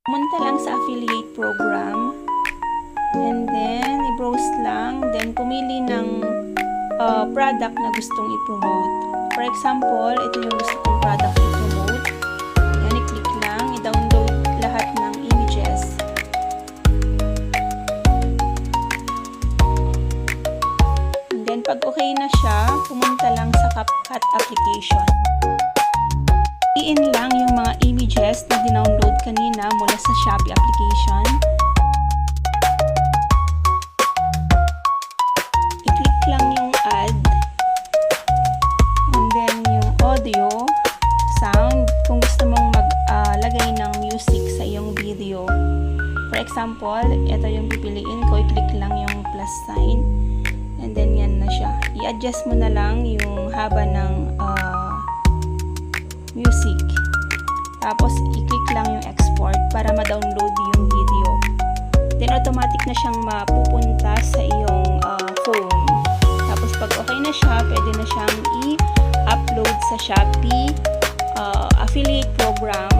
Pumunta lang sa affiliate program. And then, i-browse lang. Then, pumili ng product na gustong i-promote. For example, ito yung gusto kong product i-promote. Yan, i-click lang. I-download lahat ng images. And then, pag okay na siya, pumunta lang sa CapCut application. I-in lang yung mga images na dinownload kanina mula sa Shopee application. I-click lang yung add. And then yung audio, sound, kung gusto mong maglagay ng music sa iyong video. For example, ito yung pipiliin ko. I-click lang yung plus sign. And then yan na siya. I-adjust mo na lang yung haba ng music. Tapos, i-click lang yung export para ma-download yung video. Then, automatic na siyang mapupunta sa iyong phone. Tapos, pag okay na siya, pwede na siyang i-upload sa Shopee affiliate program